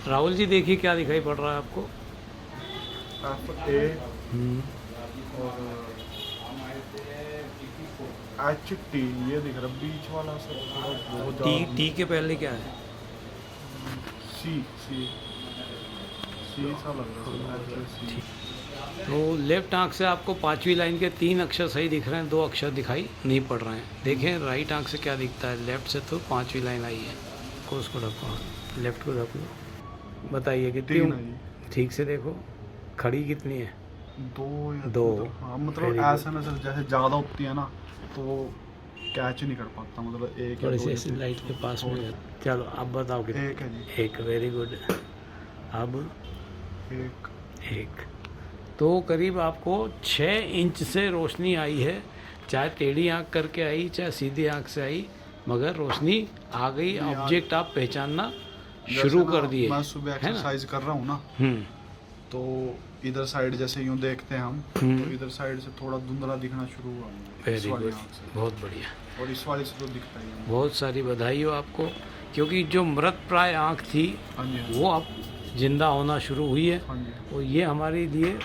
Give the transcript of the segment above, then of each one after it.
राहुल जी देखिए क्या दिखाई पड़ रहा है आपको। F A और H T ये दिख रहा बीच वाला सर थोड़ा बहुत टी ज़्यादा। टी के पहले क्या है? सी सी सी सा लग रहा है सर सी। तो लेफ्ट आंख से आपको पांचवी लाइन के 3 अक्षर सही दिख रहे हैं, 2 अक्षर दिखाई नहीं पड़ रहे हैं। देखें राइट आंख से क्या दिखता है। लेफ्ट से तो पांचवी लाइन आई है, को उसको ढको, लेफ्ट को ढक लो। बताइए कितनी 3 है जी। ठीक से देखो, खड़ी कितनी है? 2 या दो। हाँ मतलब Very good. ऐसा ना सर जैसे ज़्यादा उठती है ना तो वो कैच नहीं कर पाता, मतलब एक या थोड़ी दो सी जैसे ऐसी लाइट के पास में। चलो अब बताओ कितनी? एक है जी। एक। Very good. अब एक एक। तो करीब आपको 6 इंच से रोशनी आई है, चाहे टेढ़ी आंख करके आई चाहे सीधी आंख से आई, मगर रोशनी आ गई। ऑब्जेक्ट आप पहचानना शुरू कर दिए, मैं सुबह है ना? एक्सरसाइज कर रहा हूँ ना तो इधर साइड जैसे यूँ देखते हैं हम तो इधर साइड से थोड़ा धुंधला दिखना शुरू हुआ इस वेरी वाली गुड, आँख से, बहुत बढ़िया। और इस वाले से तो दिखता ही है। बहुत सारी बधाई हो आपको, क्योंकि जो मृत प्राय आंख थी हाँ जी हाँ जी, वो अब जिंदा होना शुरू हुई है। हाँ जी और ये हमारे लिए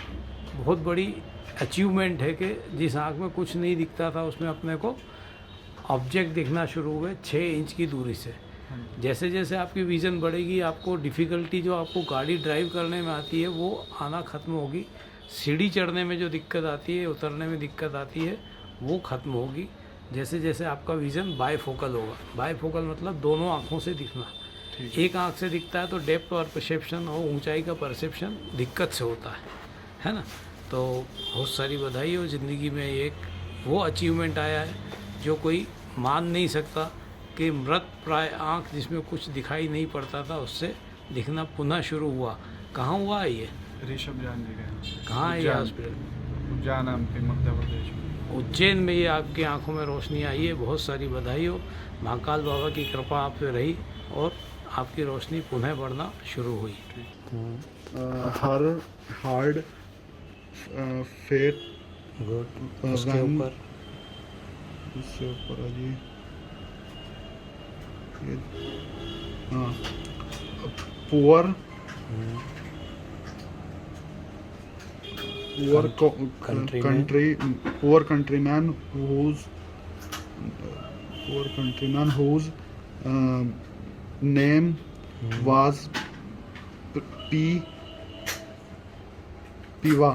बहुत बड़ी अचीवमेंट है कि जिस आँख में कुछ नहीं दिखता था उसमें अपने को ऑब्जेक्ट दिखना शुरू हुए 6 इंच की दूरी से। हाँ जी। जैसे जैसे आपकी विज़न बढ़ेगी, आपको डिफ़िकल्टी जो आपको गाड़ी ड्राइव करने में आती है वो आना ख़त्म होगी। सीढ़ी चढ़ने में जो दिक्कत आती है, उतरने में दिक्कत आती है, वो ख़त्म होगी। जैसे जैसे आपका विज़न बायफोकल होगा। बायफोकल मतलब दोनों आँखों से दिखना। ठीक एक आँख से दिखता है तो डेप्थ और परसेप्शन और ऊंचाई का परसेप्शन दिक्कत से होता है ना? तो बहुत सारी बधाई हो, ज़िंदगी में एक वो अचीवमेंट आया है जो कोई मान नहीं सकता कि मृत प्राय आँख जिसमें कुछ दिखाई नहीं पड़ता था उससे दिखना पुनः शुरू हुआ। कहाँ हुआ है ये? ऋषभ जान जी गए कहाँ है ये हॉस्पिटल? उज्जैन MP मध्य प्रदेश में। उज्जैन में ये आपकी आंखों में रोशनी आई है। बहुत सारी बधाई हो। महाकाल बाबा की कृपा आप पे रही और आपकी रोशनी पुनः बढ़ना शुरू हुई। हर हार्ड फेट गुड। उसके when- ऊपर इससे ऊपर है जी ये हाँ poor poor countryman whose name was P पीवा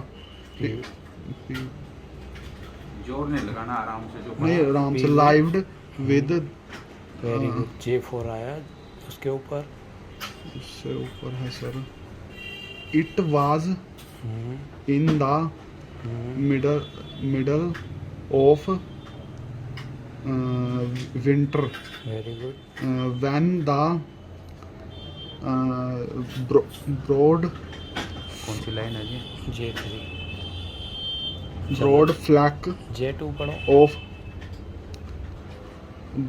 जोर नहीं लगाना, आराम से जो नहीं आराम से lived with very good. J4 आया उसके ऊपर। इससे ऊपर है sir it was in the middle of winter very good. when the broad कौन सी लाइन है जी? J3। flack J2 पढ़ो। of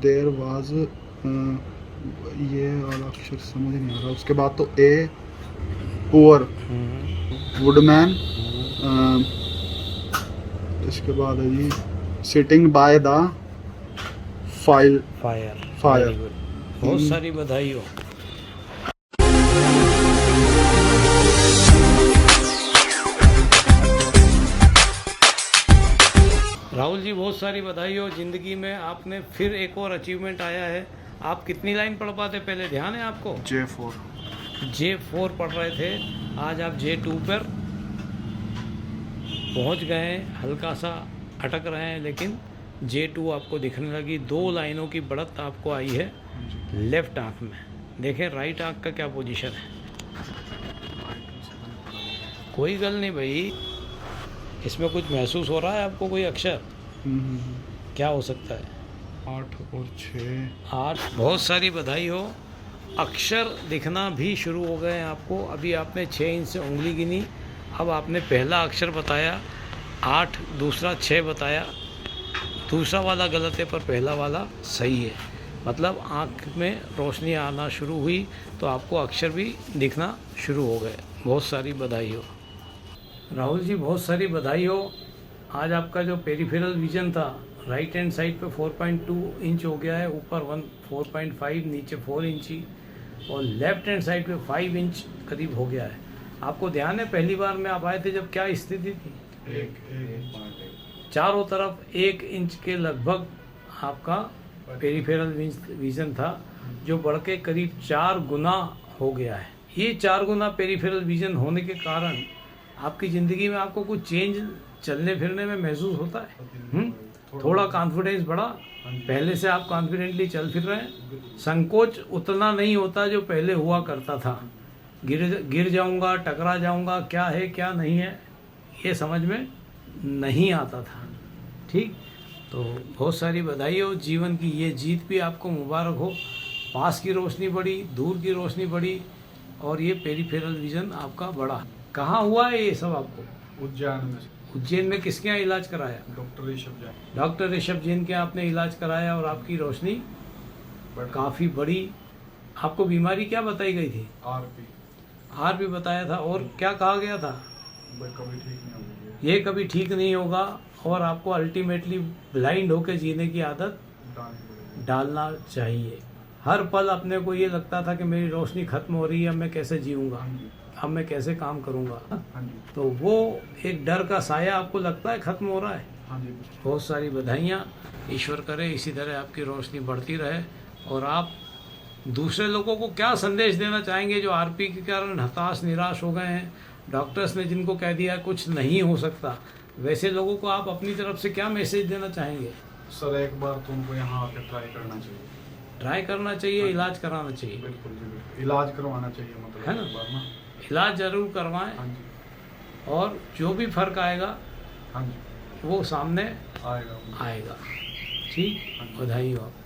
there was ये वाला अक्षर समझ नहीं आ रहा। उसके बाद तो A poor woodman इसके बाद है जी sitting by the fire fire. Very good. बहुत सारी बधाई हो। राहुल जी बहुत सारी बधाई हो। ज़िंदगी में आपने फिर एक और अचीवमेंट आया है। आप कितनी लाइन पढ़ पाते पहले, ध्यान है आपको? J4 J4 पढ़ रहे थे, आज आप J2 पर पहुंच गए हैं। हल्का सा अटक रहे हैं लेकिन J2 आपको दिखने लगी। 2 लाइनों की बढ़त आपको आई है लेफ्ट आंख में। देखें राइट आंख का क्या पोजीशन है। कोई गल नहीं भाई, इसमें कुछ महसूस हो रहा है आपको? कोई अक्षर क्या हो सकता है? 8 और 6 8। बहुत सारी बधाई हो, अक्षर दिखना भी शुरू हो गए हैं आपको। अभी आपने 6 इंच से उंगली गिनी, अब आपने पहला अक्षर बताया 8, दूसरा 6 बताया। दूसरा वाला गलत है पर पहला वाला सही है। मतलब आँख में रोशनी आना शुरू हुई तो आपको अक्षर भी दिखना शुरू हो गए। बहुत सारी बधाई हो राहुल जी, बहुत सारी बधाई हो। आज आपका जो पेरिफेरल विजन था राइट हैंड साइड पे 4.2 इंच हो गया है। ऊपर 4.5, नीचे 4 इंची। और लेफ्ट हैंड साइड पे 5 इंच करीब हो गया है। आपको ध्यान है पहली बार में आप आए थे जब क्या स्थिति थी? चारों तरफ 1 इंच के लगभग आपका पेरिफेरल विजन था, जो बढ़ के करीब 4 गुना हो गया है। ये 4 गुना पेरिफेरल विजन होने के कारण आपकी ज़िंदगी में आपको कुछ चेंज चलने फिरने में महसूस होता है? थोड़ा कॉन्फिडेंस बढ़ा, पहले से आप कॉन्फिडेंटली चल फिर रहे हैं, संकोच उतना नहीं होता जो पहले हुआ करता था। गिर जाऊंगा, टकरा जाऊंगा, क्या है क्या नहीं है ये समझ में नहीं आता था। ठीक, तो बहुत सारी बधाई हो, जीवन की ये जीत भी आपको मुबारक हो। पास की रोशनी बढ़ी, दूर की रोशनी बढ़ी और ये पेरिफेरल विजन आपका बढ़ा। कहाँ हुआ है ये सब आपको? उज्जैन में। उज्जैन में किसके यहाँ इलाज कराया? डॉक्टर ऋषभ जैन के आपने इलाज कराया और आपकी रोशनी काफ़ी बड़ी। आपको बीमारी क्या बताई गई थी? आरपी बताया था। और क्या कहा गया था? कभी ठीक नहीं होगा, ये कभी ठीक नहीं होगा और आपको अल्टीमेटली ब्लाइंड होकर जीने की आदत डालना चाहिए। हर पल अपने को ये लगता था कि मेरी रोशनी खत्म हो रही है, अब मैं कैसे जीऊँगा, अब मैं कैसे काम करूँगा। तो वो एक डर का साया आपको लगता है खत्म हो रहा है। बहुत सारी बधाइयाँ, ईश्वर करे इसी तरह आपकी रोशनी बढ़ती रहे। और आप दूसरे लोगों को क्या संदेश देना चाहेंगे जो आरपी के कारण हताश निराश हो गए हैं? डॉक्टर्स ने जिनको कह दिया कुछ नहीं हो सकता, वैसे लोगों को आप अपनी तरफ से क्या मैसेज देना चाहेंगे? सर एक बार तुमको यहाँ आकर ट्राई करना चाहिए। ट्राई करना चाहिए, इलाज कराना चाहिए। बिल्कुल जी, बिल्कुल इलाज करवाना चाहिए, मतलब है ना? एक बार ना। इलाज जरूर करवाएं। हाँ जी, और जो भी फर्क आएगा हाँ जी, वो सामने आएगा। ठीक, बधाई हो आपको।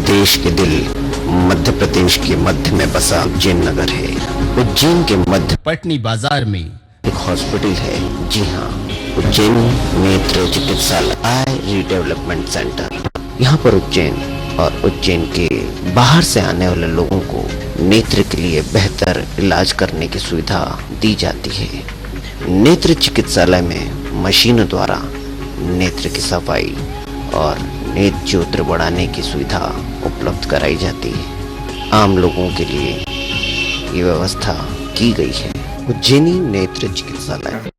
देश के दिल मध्य प्रदेश के मध्य में बसा उज्जैन नगर है। उज्जैन के मध्य पटनी बाजार में एक हॉस्पिटल है। जी हाँ, उज्जैन नेत्र चिकित्सालय आई रीडेवलपमेंट सेंटर। यहाँ पर उज्जैन और उज्जैन के बाहर से आने वाले लोगों को नेत्र के लिए बेहतर इलाज करने की सुविधा दी जाती है। नेत्र चिकित्सालय में मशीनों द्वारा नेत्र की सफाई और नेत्र ज्योति बढ़ाने की सुविधा उपलब्ध कराई जाती है। आम लोगों के लिए ये व्यवस्था की गई है। उज्जैनी नेत्र चिकित्सालय।